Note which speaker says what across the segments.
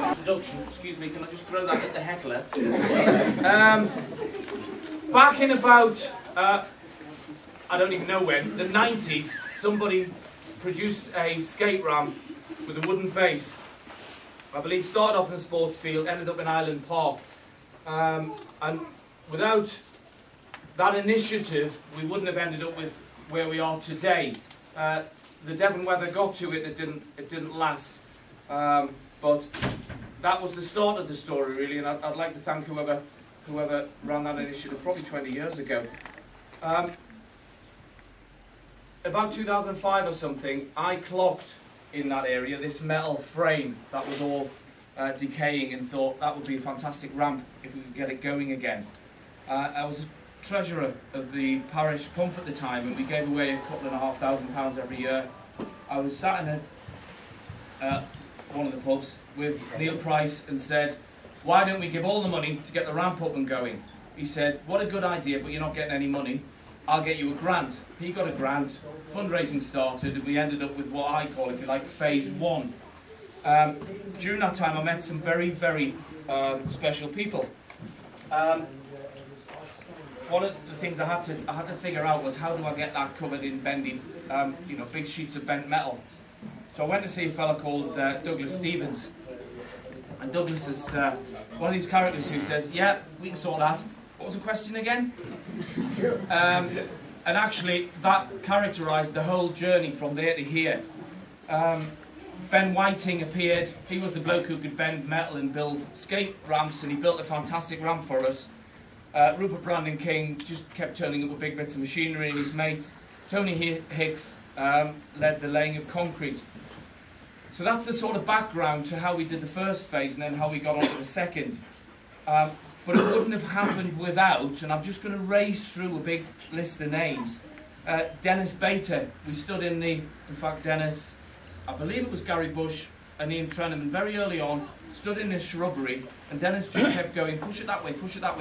Speaker 1: Introduction, excuse me, can I just throw that at the heckler? Back in about, I don't even know when, the 90s, somebody produced a skate ramp with a wooden base. I believe started off in a sports field, ended up in Island Park. And without that initiative, we wouldn't have ended up with where we are today. The Devon weather got to it, it didn't last. But that was the start of the story, really, and I'd like to thank whoever ran that initiative probably 20 years ago. About 2005 or something, I clocked in that area this metal frame that was all decaying, and thought that would be a fantastic ramp if we could get it going again. I was a treasurer of the parish pump at the time, and we gave away £2,500 every year. I was sat in one of the pubs with Neil Price and said, why don't we give all the money to get the ramp up and going? He said, what a good idea, but you're not getting any money. I'll get you a grant. He got a grant, fundraising started, and we ended up with what I call, if you like, phase one. During that time I met some very, very special people. One of the things I had to figure out was, how do I get that covered in bendy, big sheets of bent metal? So I went to see a fella called Douglas Stevens, and Douglas is one of these characters who says, yeah, we can sort that. What was the question again? And actually that characterised the whole journey from there to here. Ben Whiting appeared. He was the bloke who could bend metal and build skate ramps, and he built a fantastic ramp for us. Rupert Brandon King just kept turning up with big bits of machinery, and his mates. Tony Hicks led the laying of concrete. So that's the sort of background to how we did the first phase and then how we got on to the second. But it wouldn't have happened without, and I'm just going to race through a big list of names. Dennis Bater, we stood in fact Dennis, I believe it was Gary Bush and Ian Trenham, very early on, stood in this shrubbery, and Dennis just kept going, push it that way,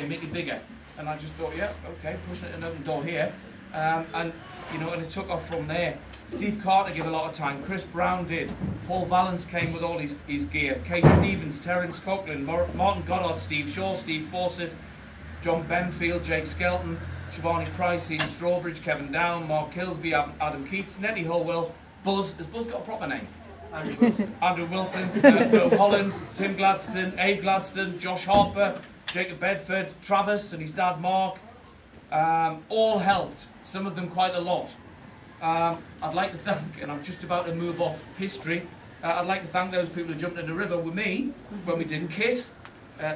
Speaker 1: make it bigger. And I just thought, yeah, okay, pushing it an open door here. And it took off from there. Steve Carter gave a lot of time, Chris Brown did, Paul Valance came with all his gear, Kate Stevens, Terence Coughlin, Martin Goddard, Steve Shaw, Steve Fawcett, John Benfield, Jake Skelton, Shivani Price, Ian Strawbridge, Kevin Down, Mark Kilsby, Adam Keats, Nettie Holwell, Buzz. Has Buzz got a proper name? Andrew Wilson, Bill Holland, Tim Gladstone, Abe Gladstone, Josh Harper, Jacob Bedford, Travis and his dad Mark, all helped, some of them quite a lot. I'd like to thank, and I'm just about to move off history, I'd like to thank those people who jumped in the river with me when we did Kiss,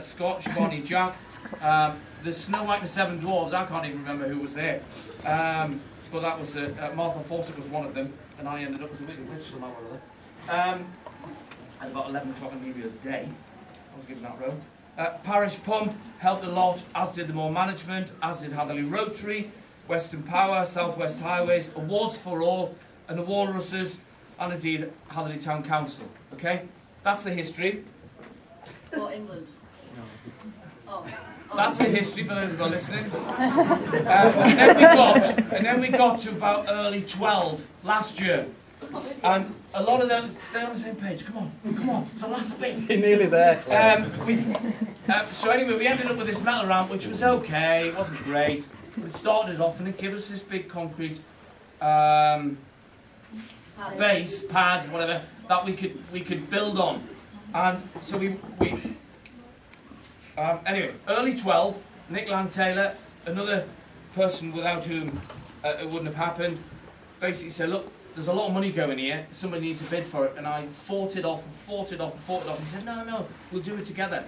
Speaker 1: Scott, Shivani, Jack, the Snow White and the Seven Dwarves. I can't even remember who was there, but that was Martha Fawcett was one of them, and I ended up as a bit of a bitch somehow or other. At about 11 o'clock on New Year's Day, I was given that row. Parish Pump helped a lot, as did the Moor Management, as did Hatherleigh Rotary, Western Power, South West Highways, Awards for All, and the Walruses, and indeed Hatherleigh Town Council. Okay, that's the history.
Speaker 2: For England. Oh.
Speaker 1: That's the history for those who are listening. And then we got to about early 12 last year. And a lot of them, stay on the same page, come on, it's the last bit.
Speaker 3: You're nearly there.
Speaker 1: So anyway, we ended up with this metal ramp, which was okay, it wasn't great, but it started off and it gave us this big concrete base, pad, whatever, that we could build on. And so anyway, early 12, Nick Land-Taylor, another person without whom it wouldn't have happened, basically said, look, there's a lot of money going here, somebody needs to bid for it, and I fought it off, and he said, no, we'll do it together.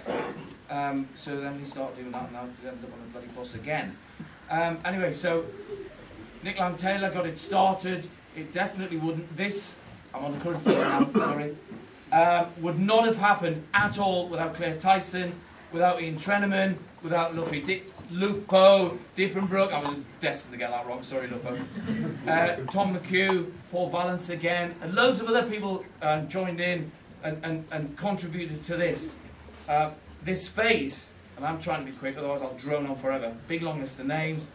Speaker 1: So then we started doing that, and now we ended up on a bloody bus again. Anyway, so Nick Land-Taylor got it started. It definitely wouldn't, I'm on the current floor now, sorry, would not have happened at all without Claire Tyson, without Ian Treneman, without Lupo Dippenbrook, I was destined to get that wrong, sorry Lupo, Tom McHugh, Paul Valance again, and loads of other people joined in and contributed to this. This phase, and I'm trying to be quick, otherwise I'll drone on forever, big long list of names.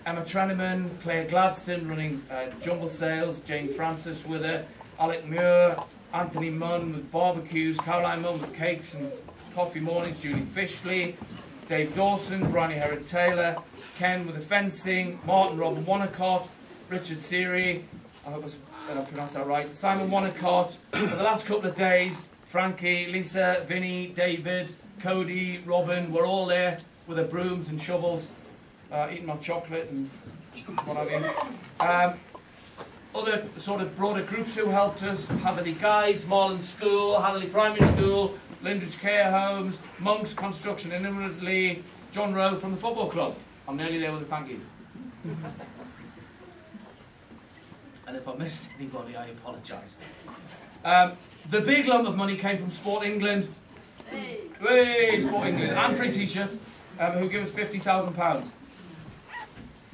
Speaker 1: Emma Trenneman, Claire Gladstone running Jumble Sales, Jane Francis with her, Alec Muir, Anthony Munn with barbecues, Caroline Munn with cakes and coffee mornings, Julie Fishley, Dave Dawson, Bryony Herod-Taylor, Ken with the fencing, Martin Robin Wanacott, Richard Siri, I hope I pronounced that right, Simon Wanacott, for the last couple of days, Frankie, Lisa, Vinny, David, Cody, Robin, we're all there with their brooms and shovels, eating our chocolate and what have you. Other sort of broader groups who helped us, Hatherleigh Guides, Marland School, Hatherleigh Primary School, Lindridge Care Homes, Monks Construction in Lee, John Rowe from the football club. I'm nearly there with a thank you. And if I missed anybody, I apologise. The big lump of money came from Sport England. Hey, Sport England. And free t-shirts, who give us £50,000.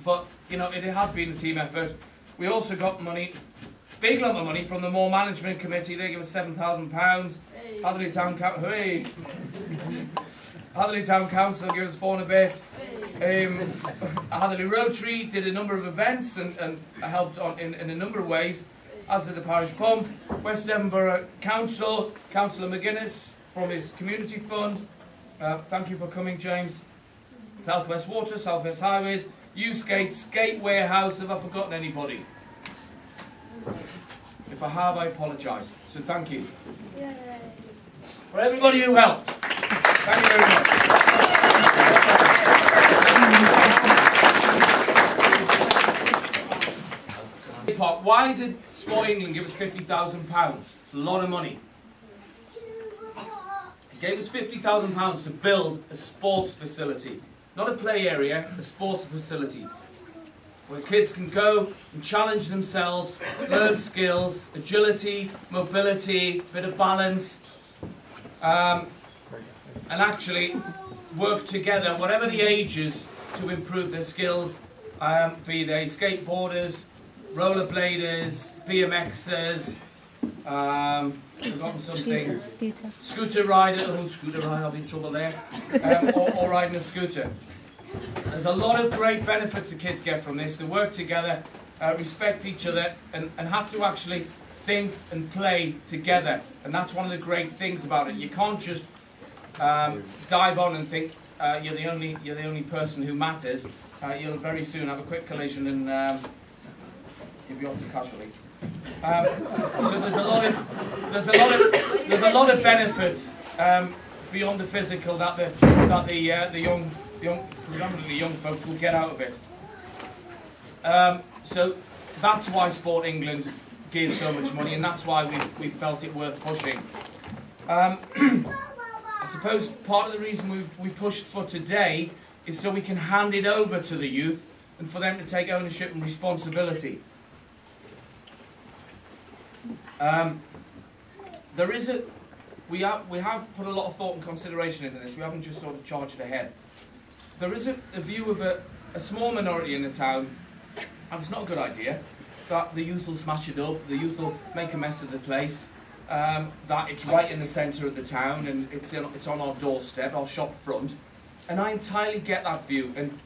Speaker 1: But, you know, it has been a team effort. We also got money, big lump of money from the Moor Management Committee. They give us £7,000. Hatherleigh Town Council, Hatherleigh Town Council gave us 4 and a bit. Hatherleigh Rotary did a number of events and helped in a number of ways, as did the Parish Pump. West Edinburgh Council, Councillor McGuinness from his community fund. Thank you for coming, James. South West Water, South West Highways, U-Skate, Skate Warehouse. Have I forgotten anybody? If I have, I apologise. So thank you. Yay. For everybody who helped. Thank you very much. Why did Sport England give us £50,000? It's a lot of money. It gave us £50,000 to build a sports facility. Not a play area, a sports facility. Where kids can go and challenge themselves, learn skills, agility, mobility, bit of balance, and actually work together, whatever the ages, to improve their skills, be they skateboarders, rollerbladers, BMXers, forgotten something, scooter rider, I'll be in trouble there, or riding a scooter. There's a lot of great benefits the kids get from this. They work together, respect each other, and have to actually think and play together. And that's one of the great things about it. You can't just dive on and think you're the only person who matters. You'll very soon have a quick collision and you'll be off to casualty. So there's a lot of benefits beyond the physical that the young predominantly young folks will get out of it. So that's why Sport England gives so much money, and that's why we felt it worth pushing. I suppose part of the reason we pushed for today is so we can hand it over to the youth and for them to take ownership and responsibility. We have put a lot of thought and consideration into this. We haven't just sort of charged ahead. There is a view of a small minority in the town, and it's not a good idea, that the youth will smash it up, the youth will make a mess of the place, that it's right in the centre of the town and it's on our doorstep, our shop front. And I entirely get that view. And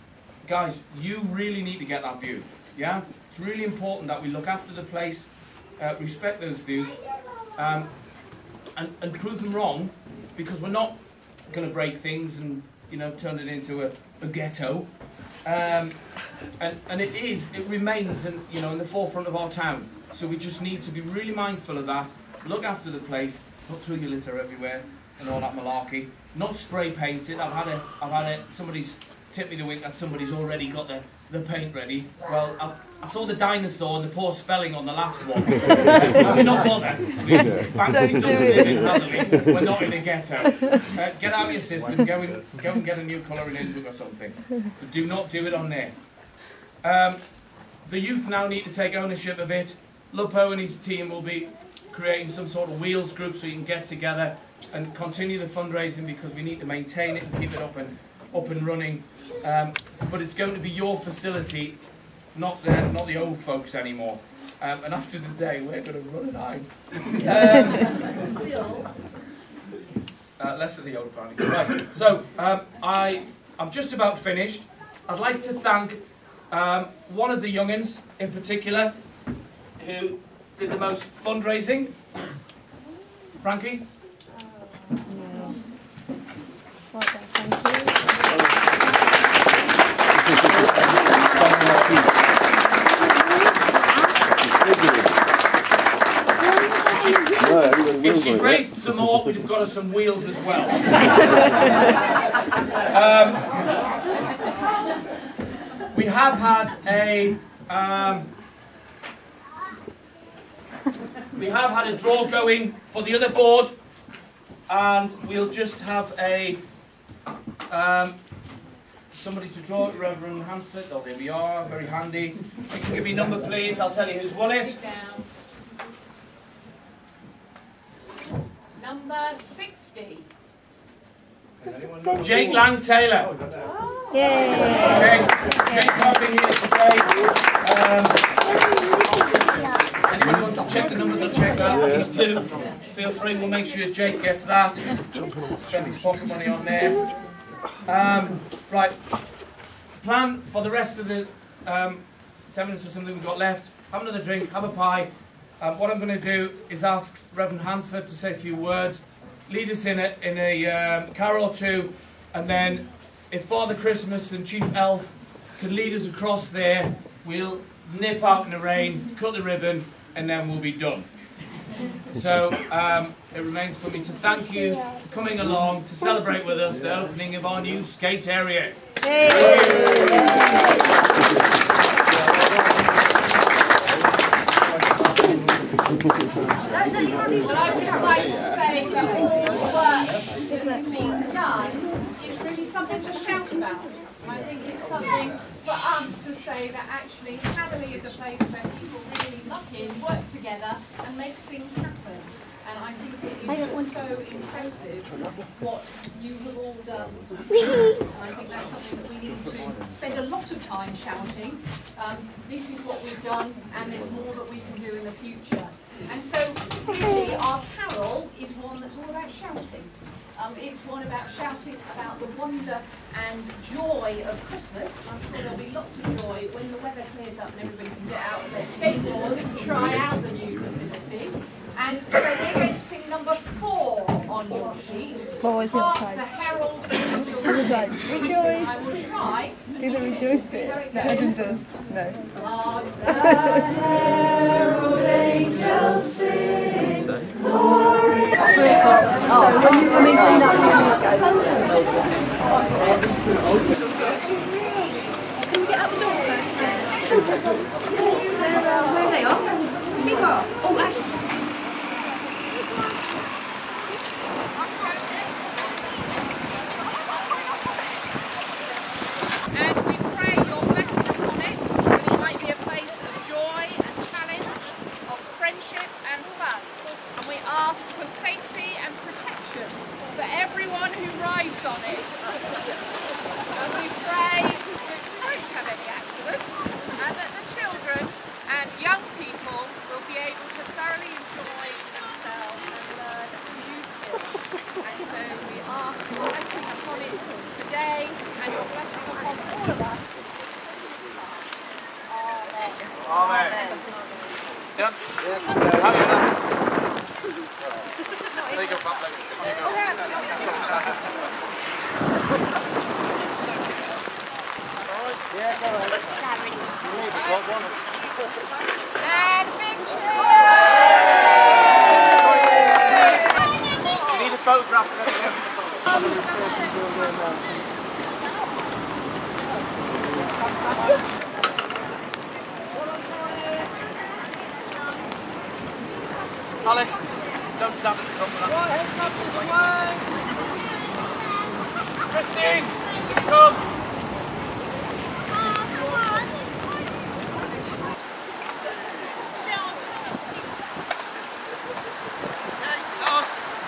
Speaker 1: guys, you really need to get that view. Yeah? It's really important that we look after the place, respect those views, and prove them wrong, because we're not going to break things and turn it into a ghetto. And it remains in the forefront of our town. So we just need to be really mindful of that. Look after the place, not throw your litter everywhere and all that malarkey. Not spray paint it. I've had it. Somebody's tipped me the wink that somebody's already got the paint ready. Well, I saw the dinosaur and the poor spelling on the last one. We're not bothered. Fancy doesn't live in Hatherleigh. We're not in a ghetto. Get out your system. Go and get a new colouring in book or something. But do not do it on there. The youth now need to take ownership of it. Lupo and his team will be creating some sort of wheels group so you can get together and continue the fundraising, because we need to maintain it and keep it up and running. But it's going to be your facility, not the old folks anymore. And after today, we're going to run it out. Less of the old apparently. Right. So I'm just about finished. I'd like to thank One of the young'uns in particular who did the most fundraising. Frankie?
Speaker 3: No. Well done, thank you.
Speaker 1: If she raised some more, we'd have got her some wheels as well. We have had a draw going for the other board, and we'll just have somebody to draw it. Reverend Hansford. Oh, there we are. Very handy. You can give me a number, please. I'll tell you who's won it.
Speaker 2: Number 60.
Speaker 1: Jake Lang Taylor.
Speaker 3: Yay!
Speaker 1: Jake can't be here today. Anyone wants to check the numbers, I'll check that. Please do. Feel free, we'll make sure Jake gets that. Spend his pocket money on there. Right. Plan for the rest of the 10 minutes or something we've got left. Have another drink, have a pie. What I'm going to do is ask Reverend Hansford to say a few words, lead us in a carol or two, and then if Father Christmas and Chief Elf can lead us across there, we'll nip out in the rain, cut the ribbon, and then we'll be done. So it remains for me to thank you for coming along to celebrate with us the opening of our new skate area.
Speaker 2: Well, I'd just like to say that all the work that's being done is really something to shout about. And I think it's something for us to say that actually Hatherleigh is a place where people really muck in, work together and make things happen. And I think it is just so impressive what you have all done. And I think that's something that we need to spend a lot of time shouting. This is what we've done and there's more that we can do in the future. And so really our carol is one that's all about shouting. It's one about shouting about the wonder and joy of Christmas. I'm sure there'll be lots of joy when the weather clears up and everybody can get out of their skateboards and try out the new facility. And so we're going to sing number 4 on your sheet. Hark the herald angels sing.
Speaker 3: Rejoice.
Speaker 2: I will try.
Speaker 3: Do the rejoice bit. I can do. No.
Speaker 2: Hark the herald angels sing.
Speaker 4: Can we get out the door first? Where are they off? Pick up. Oh, actually.
Speaker 5: And we pray your blessing upon it, that it might be a place of joy and challenge, of friendship and fun. And we ask for safety and protection for everyone who rides on it. And we pray that we won't have any accidents, and that the children and young people will be able to thoroughly enjoy themselves and learn new skills. And so we ask your blessing upon it today, and your blessing upon all of us. Amen.
Speaker 1: Amen. Done? Have you done? There you go, Pop. There you go. Yeah, go ahead.
Speaker 5: And big cheers!
Speaker 1: You need a photograph of Holly, don't stand at the front for that. Christine, come.